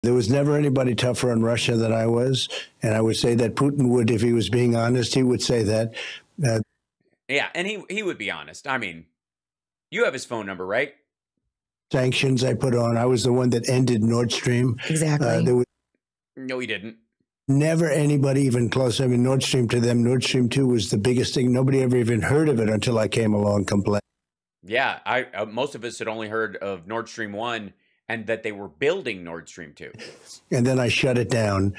There was never anybody tougher on Russia than I was. And I would say that Putin would, if he was being honest, he would say that. Yeah, and he would be honest. I mean, you have his phone number, right? Sanctions I put on. I was the one that ended Nord Stream. Exactly. There was No, he didn't. never anybody even close. I mean, Nord Stream to them, Nord Stream 2 was the biggest thing. Nobody ever even heard of it until I came along complaining. Yeah, most of us had only heard of Nord Stream 1 and that they were building Nord Stream 2. And then I shut it down.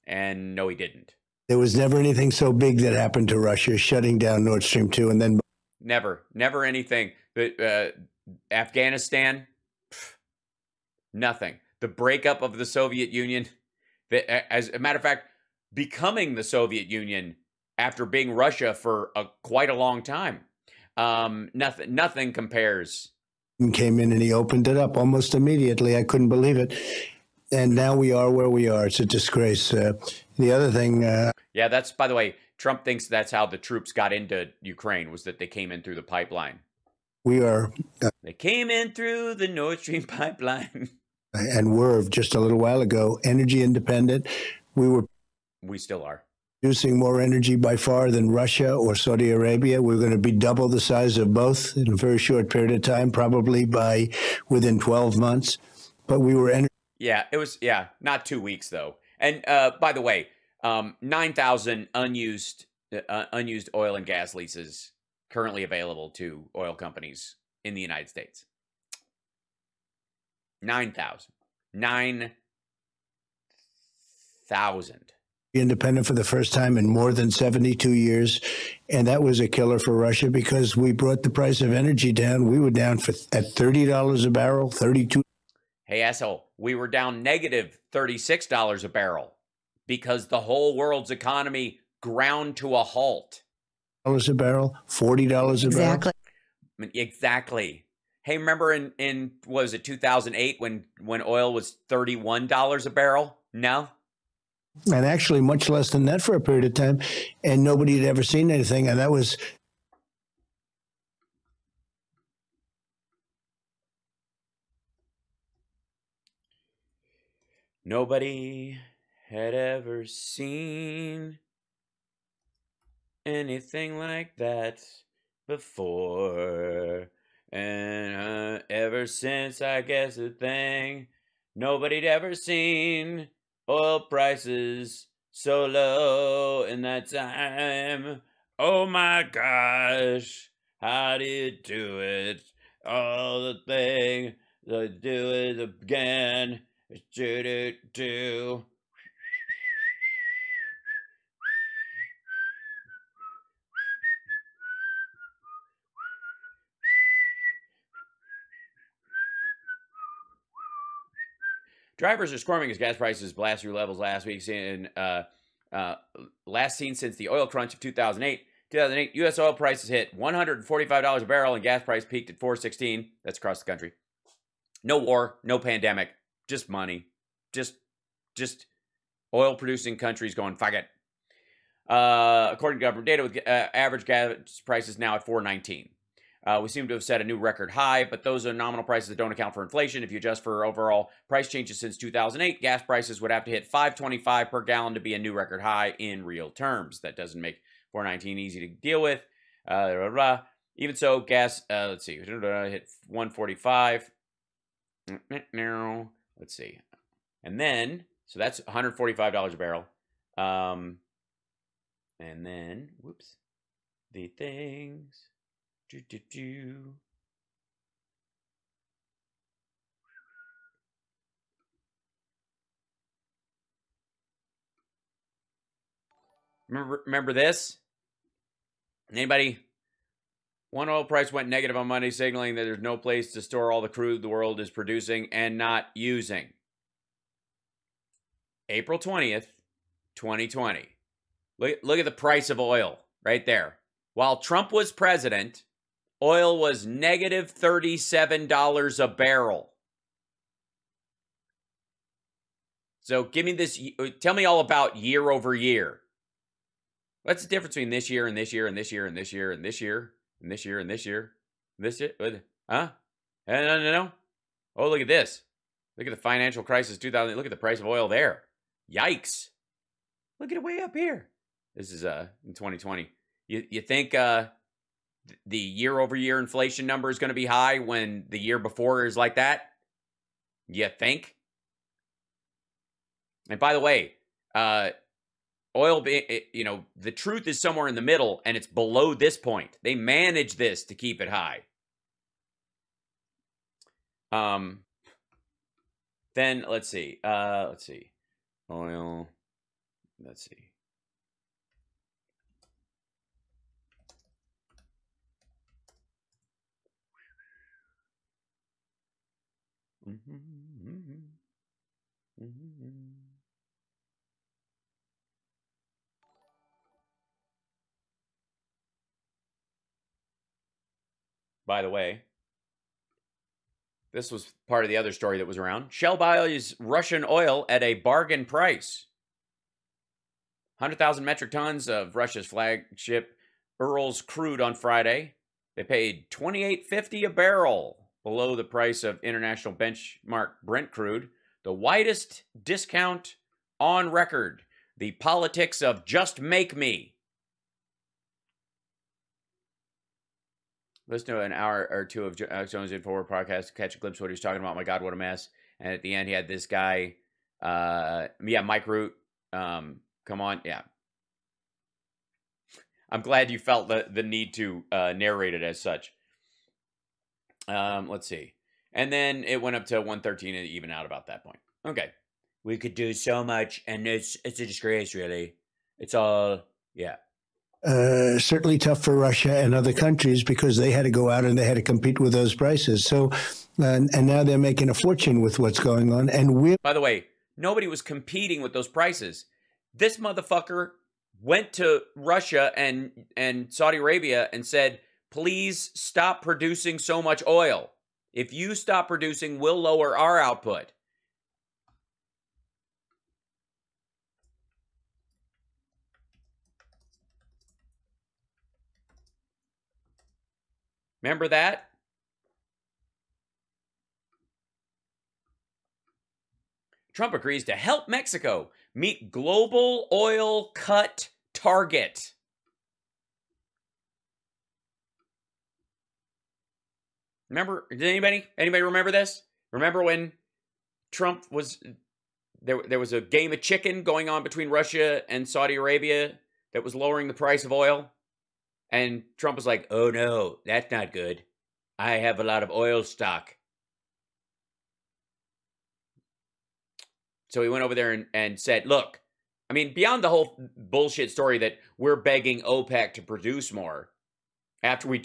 And no, he didn't. There was never anything so big that happened to Russia, shutting down Nord Stream 2. And then Never anything. But Afghanistan, nothing. The breakup of the Soviet Union, as a matter of fact, becoming the Soviet Union after being Russia for quite a long time. Nothing compares. Came in and he opened it up almost immediately. I couldn't believe it. And now we are where we are. It's a disgrace. The other thing. Yeah, that's, by the way, Trump thinks that's how the troops got into Ukraine, was that they came in through the pipeline. We are. They came in through the Nord Stream pipeline. And were just a little while ago energy independent. We still are producing more energy by far than Russia or Saudi Arabia. We're going to be double the size of both in a very short period of time, probably by within 12 months. But we were Yeah, it was, not 2 weeks though. And by the way, 9,000 unused oil and gas leases currently available to oil companies in the United States. 9,000. 9,000. Independent for the first time in more than 72 years. And that was a killer for Russia because we brought the price of energy down. We were down at $30 a barrel, 32. Hey, asshole, we were down negative $36 a barrel because the whole world's economy ground to a halt. $40 a barrel, $40 a barrel. Exactly. Hey, remember in what was it, 2008 when oil was $31 a barrel? No? And actually much less than that for a period of time. And nobody had ever seen anything. And that was... Nobody had ever seen anything like that before. And ever since, I guess, a thing, nobody'd ever seen oil prices so low in that time. Oh my gosh, how do you do it? Oh, the thing, do it again. Do. Drivers are squirming as gas prices blast through levels last week, last seen since the oil crunch of 2008. 2008, U.S. oil prices hit $145 a barrel, and gas price peaked at $4.16. That's across the country. No war, no pandemic, just money, just oil-producing countries going fuck it. According to government data, with average gas prices now at $4.19. We seem to have set a new record high, but those are nominal prices that don't account for inflation. If you adjust for overall price changes since 2008, gas prices would have to hit $5.25 per gallon to be a new record high in real terms. That doesn't make $4.19 easy to deal with. Even so, gas, let's see, hit $1.45. Let's see. And then, so that's $145 a barrel. And then, whoops, the things... Remember this? Anybody? One oil price went negative on Monday, signaling that there's no place to store all the crude the world is producing and not using. April 20th, 2020. Look at the price of oil right there. While Trump was president, oil was negative $37 a barrel. So give me this. Tell me all about year over year. What's the difference between this year and this year and this year and this year and this year and this year and this year? This year? Huh? No. Oh, look at this. Look at the financial crisis 2000. Look at the price of oil there. Yikes. Look at it way up here. This is in 2020. You think the year-over-year inflation number is going to be high when the year before is like that? You think? And by the way, oil, the truth is somewhere in the middle, and it's below this point. They manage this to keep it high. Then let's see. Oil. Let's see. By the way, this was part of the other story that was around. Shell buys Russian oil at a bargain price. 100,000 metric tons of Russia's flagship Urals crude on Friday. They paid $28.50 a barrel, below the price of international benchmark Brent crude. The widest discount on record. The politics of just make me. Listen to an hour or two of Alex Jones' Infowars podcast to catch a glimpse of what he was talking about. My God, what a mess. And at the end, he had this guy, Mike Root. Come on, yeah. I'm glad you felt the need to narrate it as such. Let's see. And then it went up to 113 and even out about that point. Okay. We could do so much, and it's a disgrace, really. It's all, yeah. Certainly tough for Russia and other countries because they had to go out and they had to compete with those prices. So, and now they're making a fortune with what's going on. And by the way, nobody was competing with those prices. This motherfucker went to Russia and Saudi Arabia and said, please stop producing so much oil. If you stop producing, we'll lower our output. Remember that? Trump agrees to help Mexico meet global oil cut target. Remember, did anybody remember this? Remember when Trump was, there was a game of chicken going on between Russia and Saudi Arabia that was lowering the price of oil? And Trump was like, oh no, that's not good. I have a lot of oil stock. So he went over there and said, look, I mean, beyond the whole bullshit story that we're begging OPEC to produce more, after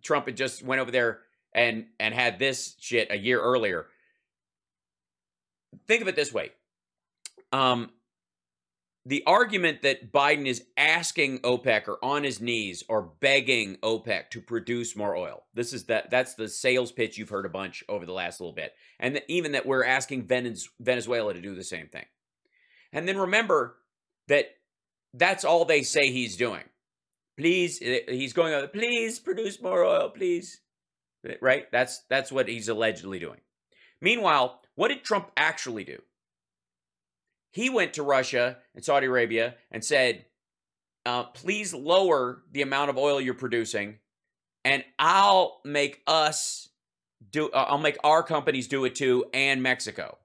Trump had just went over there and had this shit a year earlier. Think of it this way. The argument that Biden is asking OPEC or on his knees or begging OPEC to produce more oil. That's the sales pitch you've heard a bunch over the last little bit. And even that we're asking Venezuela to do the same thing. And then remember that that's all they say he's doing. Please, he's going on, please produce more oil, please. Right? That's what he's allegedly doing. Meanwhile, what did Trump actually do? He went to Russia and Saudi Arabia and said, please lower the amount of oil you're producing, and I'll make our companies do it too, and Mexico.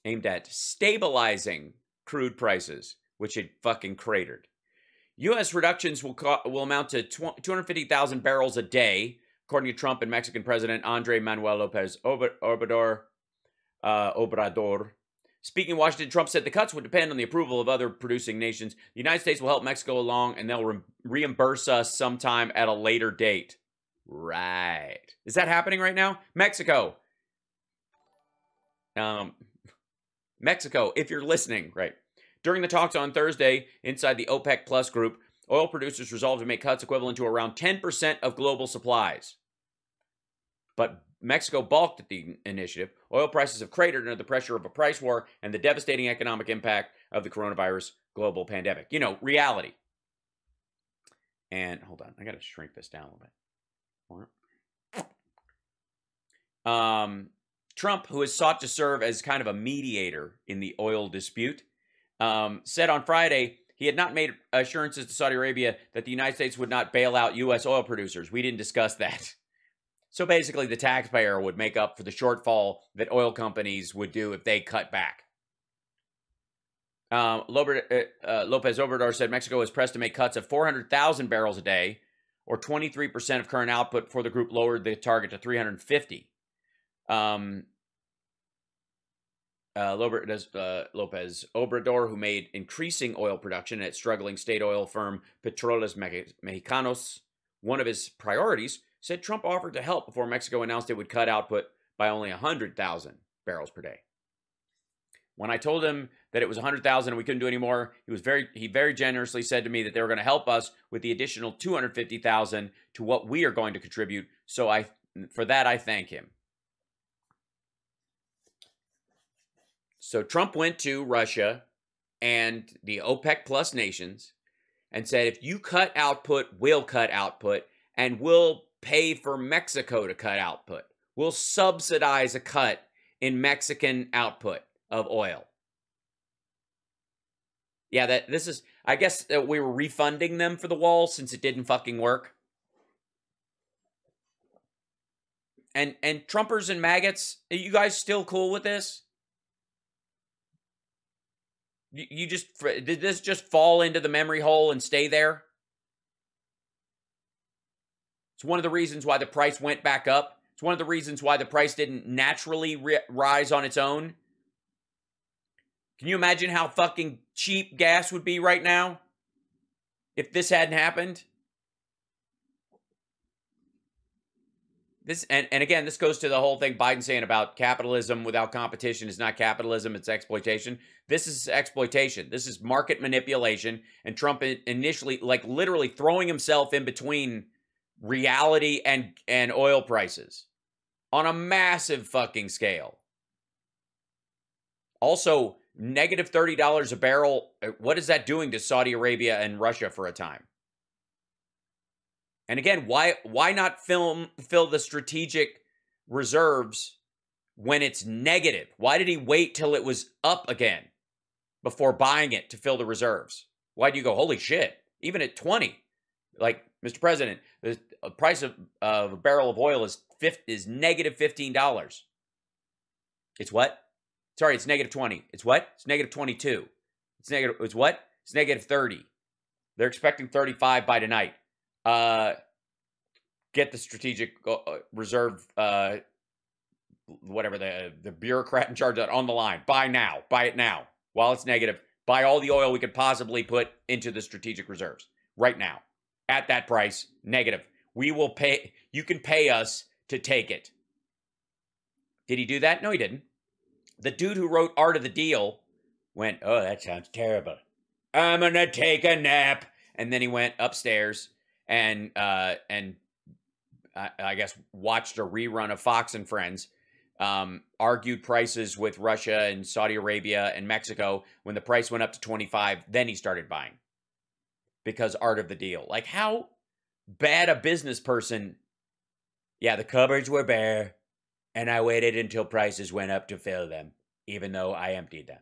Aimed at stabilizing crude prices, which had fucking cratered. U.S. reductions will amount to 250,000 barrels a day, according to Trump and Mexican President Andre Manuel Lopez Obrador. Speaking in Washington, Trump said the cuts would depend on the approval of other producing nations. The United States will help Mexico along, and they'll reimburse us sometime at a later date. Right. Is that happening right now? Mexico. Mexico, if you're listening, right. During the talks on Thursday inside the OPEC Plus group, oil producers resolved to make cuts equivalent to around 10% of global supplies. But Mexico balked at the initiative. Oil prices have cratered under the pressure of a price war and the devastating economic impact of the coronavirus global pandemic. You know, reality. And hold on, I got to shrink this down a little bit. Trump, who has sought to serve as kind of a mediator in the oil dispute, said on Friday he had not made assurances to Saudi Arabia that the United States would not bail out U.S. oil producers. We didn't discuss that. So basically, the taxpayer would make up for the shortfall that oil companies would do if they cut back. Lopez Obrador said Mexico is pressed to make cuts of 400,000 barrels a day, or 23% of current output, before the group lowered the target to 350. Lopez Obrador, who made increasing oil production at struggling state oil firm Petróleos Mexicanos one of his priorities, said Trump offered to help before Mexico announced it would cut output by only 100,000 barrels per day. When I told him that it was 100,000 and we couldn't do any more, he very generously said to me that they were going to help us with the additional 250,000 to what we are going to contribute. So for that, I thank him. So Trump went to Russia and the OPEC Plus nations and said, if you cut output, we'll cut output, and we'll pay for Mexico to cut output. We'll subsidize a cut in Mexican output of oil. Yeah, I guess we were refunding them for the wall since it didn't fucking work. And Trumpers and maggots, are you guys still cool with this? Did this just fall into the memory hole and stay there? It's one of the reasons why the price went back up. It's one of the reasons why the price didn't naturally rise on its own. Can you imagine how fucking cheap gas would be right now if this hadn't happened? And again, this goes to the whole thing Biden saying about capitalism without competition is not capitalism, it's exploitation. This is exploitation. This is market manipulation. And Trump initially, like literally throwing himself in between reality and oil prices on a massive fucking scale. Also, negative $30 a barrel. What is that doing to Saudi Arabia and Russia for a time? And again, why not fill the strategic reserves when it's negative? Why did he wait till it was up again before buying it to fill the reserves? Why do you go, holy shit, even at 20? Like, Mr. President, the price of a barrel of oil is negative $15. It's what? Sorry, it's negative 20. It's what? It's negative 22. It's what? It's negative 30. They're expecting 35 by tonight. Get the strategic reserve, whatever, the bureaucrat in charge of that on the line. Buy now. Buy it now. While it's negative, buy all the oil we could possibly put into the strategic reserves right now. At that price, negative. We will pay. You can pay us to take it. Did he do that? No, he didn't. The dude who wrote Art of the Deal went, oh, that sounds terrible. I'm going to take a nap. And then he went upstairs and I guess watched a rerun of Fox and Friends, argued prices with Russia and Saudi Arabia and Mexico. When the price went up to 25, then he started buying. Because Art of the Deal. Like, how bad a business person. Yeah, the cupboards were bare, and I waited until prices went up to fill them, even though I emptied them.